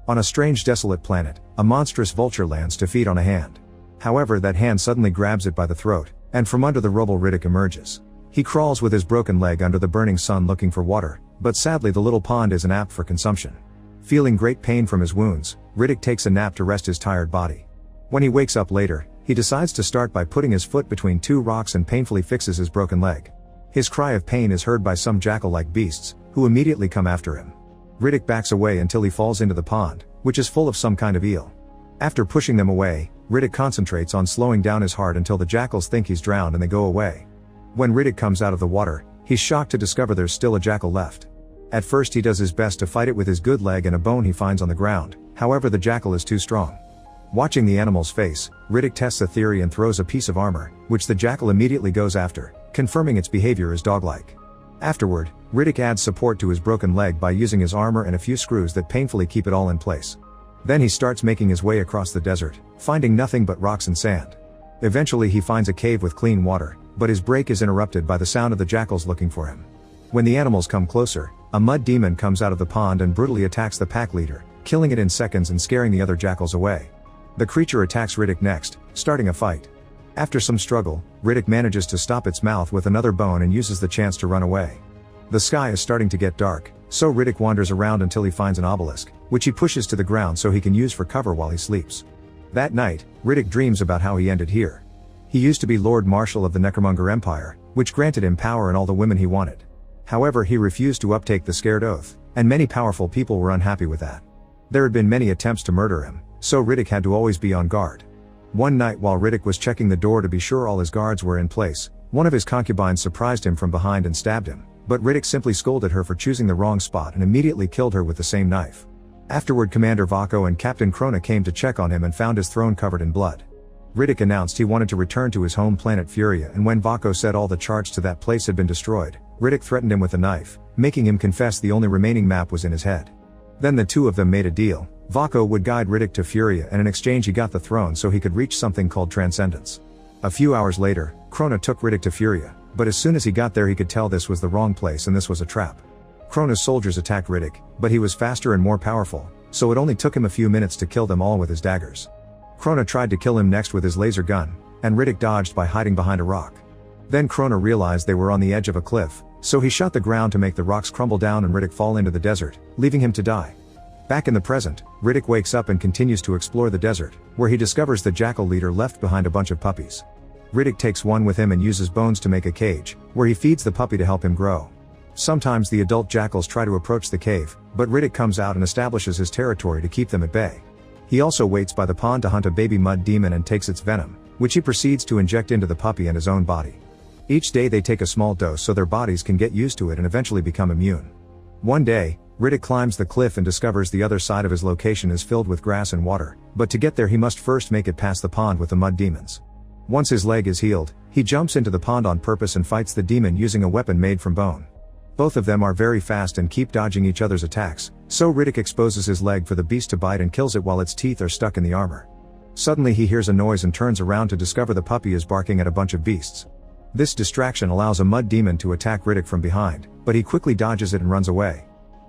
On a strange desolate planet, a monstrous vulture lands to feed on a hand. However, that hand suddenly grabs it by the throat, and from under the rubble Riddick emerges. He crawls with his broken leg under the burning sun looking for water, but sadly the little pond isn't apt for consumption. Feeling great pain from his wounds, Riddick takes a nap to rest his tired body. When he wakes up later, he decides to start by putting his foot between two rocks and painfully fixes his broken leg. His cry of pain is heard by some jackal-like beasts, who immediately come after him. Riddick backs away until he falls into the pond, which is full of some kind of eel. After pushing them away, Riddick concentrates on slowing down his heart until the jackals think he's drowned and they go away. When Riddick comes out of the water, he's shocked to discover there's still a jackal left. At first he does his best to fight it with his good leg and a bone he finds on the ground, however the jackal is too strong. Watching the animal's face, Riddick tests a theory and throws a piece of armor, which the jackal immediately goes after, confirming its behavior is dog-like. Afterward, Riddick adds support to his broken leg by using his armor and a few screws that painfully keep it all in place. Then he starts making his way across the desert, finding nothing but rocks and sand. Eventually he finds a cave with clean water, but his break is interrupted by the sound of the jackals looking for him. When the animals come closer, a mud demon comes out of the pond and brutally attacks the pack leader, killing it in seconds and scaring the other jackals away. The creature attacks Riddick next, starting a fight. After some struggle, Riddick manages to stop its mouth with another bone and uses the chance to run away. The sky is starting to get dark, so Riddick wanders around until he finds an obelisk, which he pushes to the ground so he can use for cover while he sleeps. That night, Riddick dreams about how he ended here. He used to be Lord Marshal of the Necromonger Empire, which granted him power and all the women he wanted. However, he refused to uptake the scared oath, and many powerful people were unhappy with that. There had been many attempts to murder him, so Riddick had to always be on guard. One night while Riddick was checking the door to be sure all his guards were in place, one of his concubines surprised him from behind and stabbed him, but Riddick simply scolded her for choosing the wrong spot and immediately killed her with the same knife. Afterward, Commander Vako and Captain Krona came to check on him and found his throne covered in blood. Riddick announced he wanted to return to his home planet Furia, and when Vako said all the charts to that place had been destroyed, Riddick threatened him with a knife, making him confess the only remaining map was in his head. Then the two of them made a deal. Vako would guide Riddick to Furia, and in exchange he got the throne so he could reach something called Transcendence. A few hours later, Krona took Riddick to Furia, but as soon as he got there he could tell this was the wrong place and this was a trap. Krona's soldiers attacked Riddick, but he was faster and more powerful, so it only took him a few minutes to kill them all with his daggers. Krona tried to kill him next with his laser gun, and Riddick dodged by hiding behind a rock. Then Krona realized they were on the edge of a cliff, so he shot the ground to make the rocks crumble down and Riddick fall into the desert, leaving him to die. Back in the present, Riddick wakes up and continues to explore the desert, where he discovers the jackal leader left behind a bunch of puppies. Riddick takes one with him and uses bones to make a cage, where he feeds the puppy to help him grow. Sometimes the adult jackals try to approach the cave, but Riddick comes out and establishes his territory to keep them at bay. He also waits by the pond to hunt a baby mud demon and takes its venom, which he proceeds to inject into the puppy and his own body. Each day they take a small dose so their bodies can get used to it and eventually become immune. One day, Riddick climbs the cliff and discovers the other side of his location is filled with grass and water, but to get there he must first make it past the pond with the mud demons. Once his leg is healed, he jumps into the pond on purpose and fights the demon using a weapon made from bone. Both of them are very fast and keep dodging each other's attacks, so Riddick exposes his leg for the beast to bite and kills it while its teeth are stuck in the armor. Suddenly he hears a noise and turns around to discover the puppy is barking at a bunch of beasts. This distraction allows a mud demon to attack Riddick from behind, but he quickly dodges it and runs away.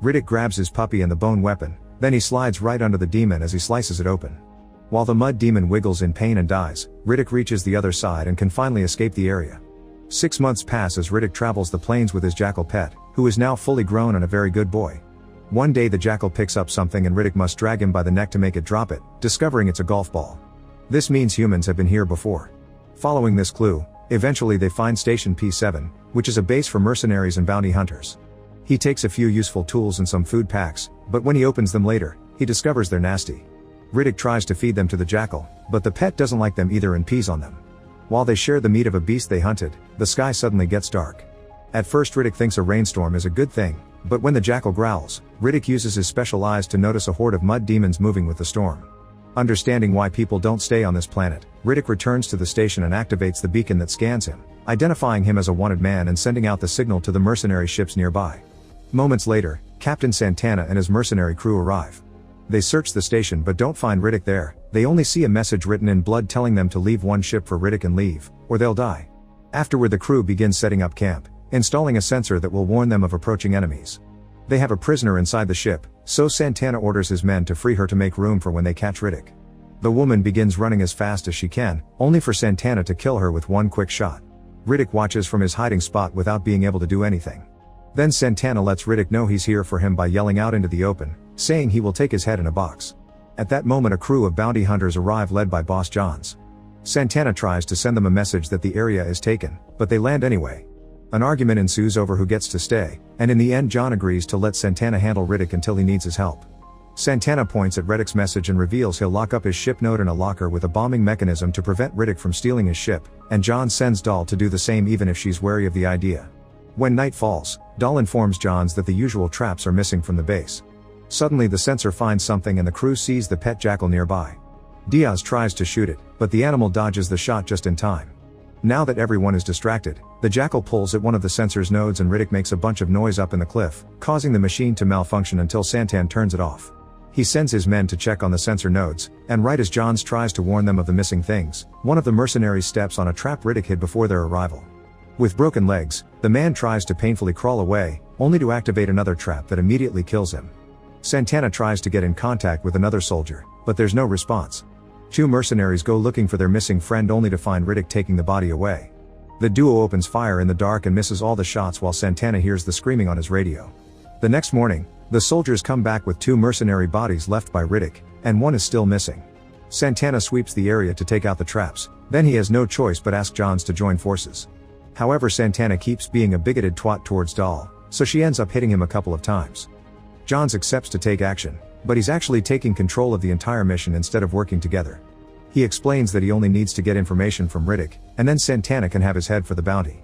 Riddick grabs his puppy and the bone weapon, then he slides right under the demon as he slices it open. While the mud demon wiggles in pain and dies, Riddick reaches the other side and can finally escape the area. 6 months pass as Riddick travels the plains with his jackal pet, who is now fully grown and a very good boy. One day the jackal picks up something and Riddick must drag him by the neck to make it drop it, discovering it's a golf ball. This means humans have been here before. Following this clue, eventually they find Station P7, which is a base for mercenaries and bounty hunters. He takes a few useful tools and some food packs, but when he opens them later, he discovers they're nasty. Riddick tries to feed them to the jackal, but the pet doesn't like them either and pees on them. While they share the meat of a beast they hunted, the sky suddenly gets dark. At first Riddick thinks a rainstorm is a good thing, but when the jackal growls, Riddick uses his special eyes to notice a horde of mud demons moving with the storm. Understanding why people don't stay on this planet, Riddick returns to the station and activates the beacon that scans him, identifying him as a wanted man and sending out the signal to the mercenary ships nearby. Moments later, Captain Santana and his mercenary crew arrive. They search the station but don't find Riddick there. They only see a message written in blood telling them to leave one ship for Riddick and leave, or they'll die. Afterward the crew begins setting up camp, installing a sensor that will warn them of approaching enemies. They have a prisoner inside the ship, so Santana orders his men to free her to make room for when they catch Riddick. The woman begins running as fast as she can, only for Santana to kill her with one quick shot. Riddick watches from his hiding spot without being able to do anything. Then Santana lets Riddick know he's here for him by yelling out into the open, saying he will take his head in a box. At that moment a crew of bounty hunters arrive led by Boss Johns. Santana tries to send them a message that the area is taken, but they land anyway. An argument ensues over who gets to stay, and in the end John agrees to let Santana handle Riddick until he needs his help. Santana points at Riddick's message and reveals he'll lock up his ship node in a locker with a bombing mechanism to prevent Riddick from stealing his ship, and John sends Dahl to do the same even if she's wary of the idea. When night falls, Dahl informs Johns that the usual traps are missing from the base. Suddenly the sensor finds something and the crew sees the pet jackal nearby. Diaz tries to shoot it, but the animal dodges the shot just in time. Now that everyone is distracted, the jackal pulls at one of the sensor's nodes and Riddick makes a bunch of noise up in the cliff, causing the machine to malfunction until Santana turns it off. He sends his men to check on the sensor nodes, and right as Johns tries to warn them of the missing things, one of the mercenaries steps on a trap Riddick hid before their arrival. With broken legs, the man tries to painfully crawl away, only to activate another trap that immediately kills him. Santana tries to get in contact with another soldier, but there's no response. Two mercenaries go looking for their missing friend only to find Riddick taking the body away. The duo opens fire in the dark and misses all the shots while Santana hears the screaming on his radio. The next morning, the soldiers come back with two mercenary bodies left by Riddick, and one is still missing. Santana sweeps the area to take out the traps, then he has no choice but ask Johns to join forces. However, Santana keeps being a bigoted twat towards Dahl, so she ends up hitting him a couple of times. Johns accepts to take action, but he's actually taking control of the entire mission instead of working together. He explains that he only needs to get information from Riddick, and then Santana can have his head for the bounty.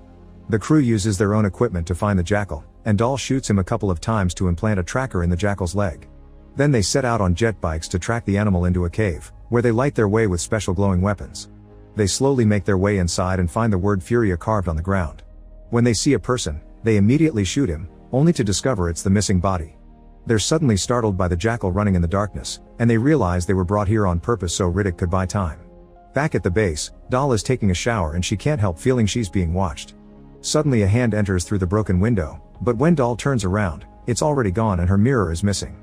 The crew uses their own equipment to find the jackal, and Dahl shoots him a couple of times to implant a tracker in the jackal's leg. Then they set out on jet bikes to track the animal into a cave, where they light their way with special glowing weapons. They slowly make their way inside and find the word Furia carved on the ground. When they see a person, they immediately shoot him, only to discover it's the missing body. They're suddenly startled by the jackal running in the darkness, and they realize they were brought here on purpose so Riddick could buy time. Back at the base, Dahl is taking a shower and she can't help feeling she's being watched. Suddenly a hand enters through the broken window, but when Dahl turns around, it's already gone and her mirror is missing.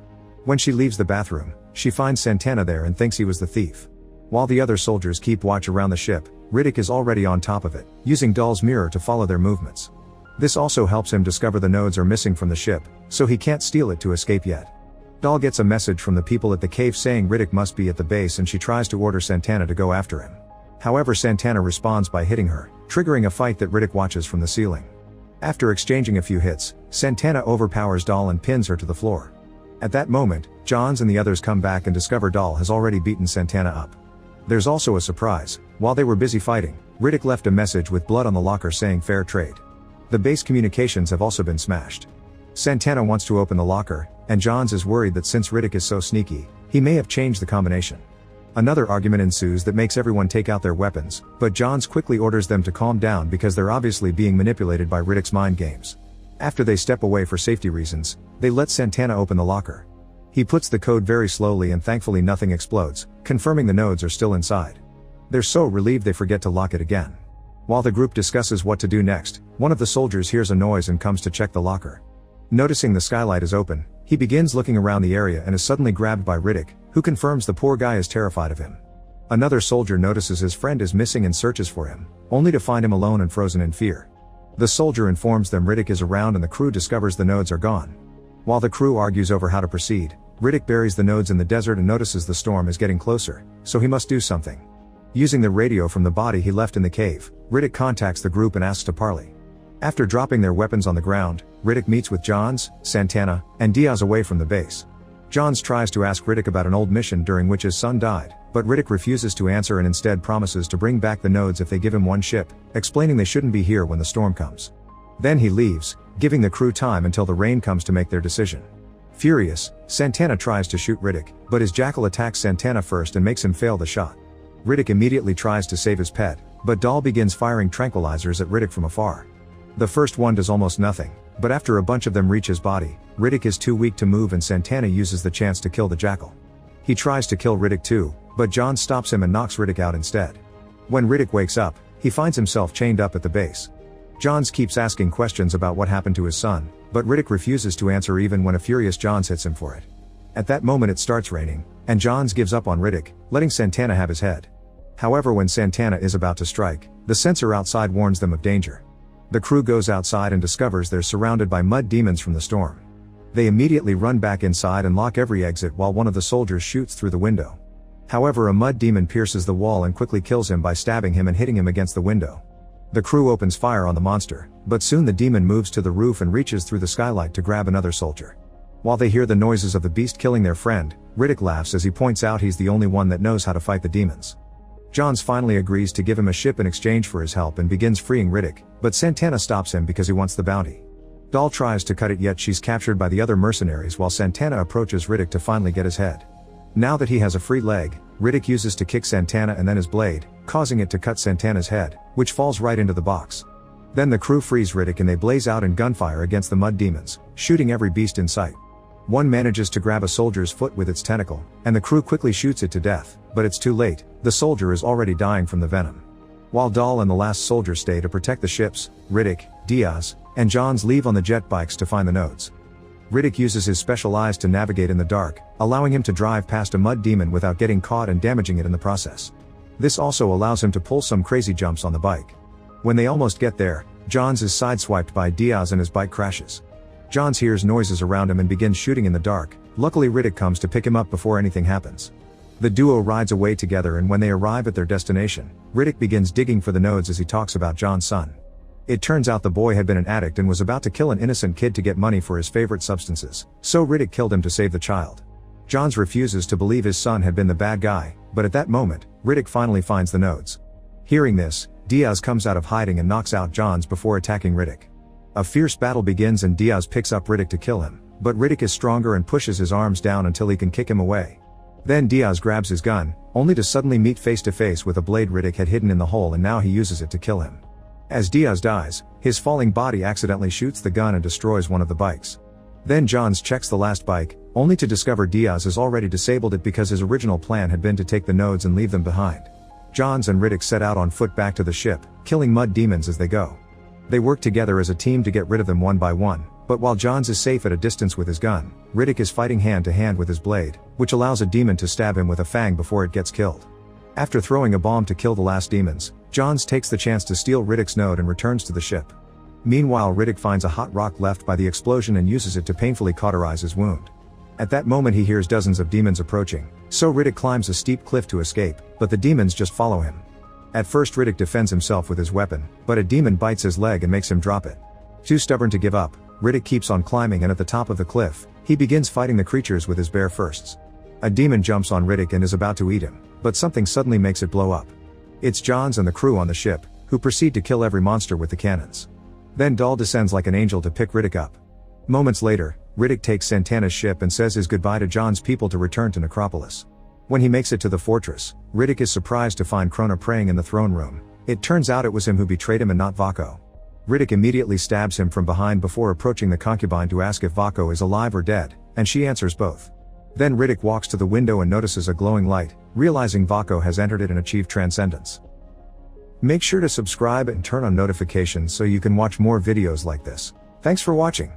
When she leaves the bathroom, she finds Santana there and thinks he was the thief. While the other soldiers keep watch around the ship, Riddick is already on top of it, using Dahl's mirror to follow their movements. This also helps him discover the nodes are missing from the ship, so he can't steal it to escape yet. Dahl gets a message from the people at the cave saying Riddick must be at the base and she tries to order Santana to go after him. However, Santana responds by hitting her, triggering a fight that Riddick watches from the ceiling. After exchanging a few hits, Santana overpowers Dahl and pins her to the floor. At that moment, Johns and the others come back and discover Dahl has already beaten Santana up. There's also a surprise. While they were busy fighting, Riddick left a message with blood on the locker saying fair trade. The base communications have also been smashed. Santana wants to open the locker, and Johns is worried that since Riddick is so sneaky, he may have changed the combination. Another argument ensues that makes everyone take out their weapons, but Johns quickly orders them to calm down because they're obviously being manipulated by Riddick's mind games. After they step away for safety reasons, they let Santana open the locker. He puts the code very slowly and thankfully nothing explodes, confirming the nodes are still inside. They're so relieved they forget to lock it again. While the group discusses what to do next, one of the soldiers hears a noise and comes to check the locker. Noticing the skylight is open, he begins looking around the area and is suddenly grabbed by Riddick, who confirms the poor guy is terrified of him. Another soldier notices his friend is missing and searches for him, only to find him alone and frozen in fear. The soldier informs them Riddick is around and the crew discovers the nodes are gone. While the crew argues over how to proceed, Riddick buries the nodes in the desert and notices the storm is getting closer, so he must do something. Using the radio from the body he left in the cave, Riddick contacts the group and asks to parley. After dropping their weapons on the ground, Riddick meets with Johns, Santana, and Diaz away from the base. Johns tries to ask Riddick about an old mission during which his son died, but Riddick refuses to answer and instead promises to bring back the nodes if they give him one ship, explaining they shouldn't be here when the storm comes. Then he leaves, giving the crew time until the rain comes to make their decision. Furious, Santana tries to shoot Riddick, but his jackal attacks Santana first and makes him fail the shot. Riddick immediately tries to save his pet, but Dahl begins firing tranquilizers at Riddick from afar. The first one does almost nothing, but after a bunch of them reach his body, Riddick is too weak to move and Santana uses the chance to kill the jackal. He tries to kill Riddick too, but John stops him and knocks Riddick out instead. When Riddick wakes up, he finds himself chained up at the base. Johns keeps asking questions about what happened to his son, but Riddick refuses to answer even when a furious Johns hits him for it. At that moment it starts raining, and Johns gives up on Riddick, letting Santana have his head. However, when Santana is about to strike, the sensor outside warns them of danger. The crew goes outside and discovers they're surrounded by mud demons from the storm. They immediately run back inside and lock every exit while one of the soldiers shoots through the window. However, a mud demon pierces the wall and quickly kills him by stabbing him and hitting him against the window. The crew opens fire on the monster, but soon the demon moves to the roof and reaches through the skylight to grab another soldier. While they hear the noises of the beast killing their friend, Riddick laughs as he points out he's the only one that knows how to fight the demons. Johns finally agrees to give him a ship in exchange for his help and begins freeing Riddick, but Santana stops him because he wants the bounty. Doll tries to cut it, yet she's captured by the other mercenaries while Santana approaches Riddick to finally get his head. Now that he has a free leg, Riddick uses to kick Santana and then his blade, causing it to cut Santana's head, which falls right into the box. Then the crew frees Riddick and they blaze out in gunfire against the mud demons, shooting every beast in sight. One manages to grab a soldier's foot with its tentacle, and the crew quickly shoots it to death, but it's too late, the soldier is already dying from the venom. While Doll and the last soldier stay to protect the ships, Riddick, Diaz, and Johns leave on the jet bikes to find the nodes. Riddick uses his special eyes to navigate in the dark, allowing him to drive past a mud demon without getting caught and damaging it in the process. This also allows him to pull some crazy jumps on the bike. When they almost get there, Johns is sideswiped by Diaz and his bike crashes. Johns hears noises around him and begins shooting in the dark. Luckily Riddick comes to pick him up before anything happens. The duo rides away together, and when they arrive at their destination, Riddick begins digging for the nodes as he talks about John's son. It turns out the boy had been an addict and was about to kill an innocent kid to get money for his favorite substances, so Riddick killed him to save the child. Johns refuses to believe his son had been the bad guy, but at that moment, Riddick finally finds the nodes. Hearing this, Diaz comes out of hiding and knocks out Johns before attacking Riddick. A fierce battle begins and Diaz picks up Riddick to kill him, but Riddick is stronger and pushes his arms down until he can kick him away. Then Diaz grabs his gun, only to suddenly meet face to face with a blade Riddick had hidden in the hole, and now he uses it to kill him. As Diaz dies, his falling body accidentally shoots the gun and destroys one of the bikes. Then Johns checks the last bike, only to discover Diaz has already disabled it because his original plan had been to take the nodes and leave them behind. Johns and Riddick set out on foot back to the ship, killing mud demons as they go. They work together as a team to get rid of them one by one, but while Johns is safe at a distance with his gun, Riddick is fighting hand to hand with his blade, which allows a demon to stab him with a fang before it gets killed. After throwing a bomb to kill the last demons, Johns takes the chance to steal Riddick's node and returns to the ship. Meanwhile, Riddick finds a hot rock left by the explosion and uses it to painfully cauterize his wound. At that moment he hears dozens of demons approaching, so Riddick climbs a steep cliff to escape, but the demons just follow him. At first Riddick defends himself with his weapon, but a demon bites his leg and makes him drop it. Too stubborn to give up, Riddick keeps on climbing, and at the top of the cliff, he begins fighting the creatures with his bare fists. A demon jumps on Riddick and is about to eat him, but something suddenly makes it blow up. It's Johns and the crew on the ship, who proceed to kill every monster with the cannons. Then Doll descends like an angel to pick Riddick up. Moments later, Riddick takes Santana's ship and says his goodbye to Johns' people to return to Necropolis. When he makes it to the fortress, Riddick is surprised to find Krona praying in the throne room. It turns out it was him who betrayed him and not Vako. Riddick immediately stabs him from behind before approaching the concubine to ask if Vako is alive or dead, and she answers both. Then Riddick walks to the window and notices a glowing light, realizing Vako has entered it and achieved transcendence. Make sure to subscribe and turn on notifications so you can watch more videos like this. Thanks for watching.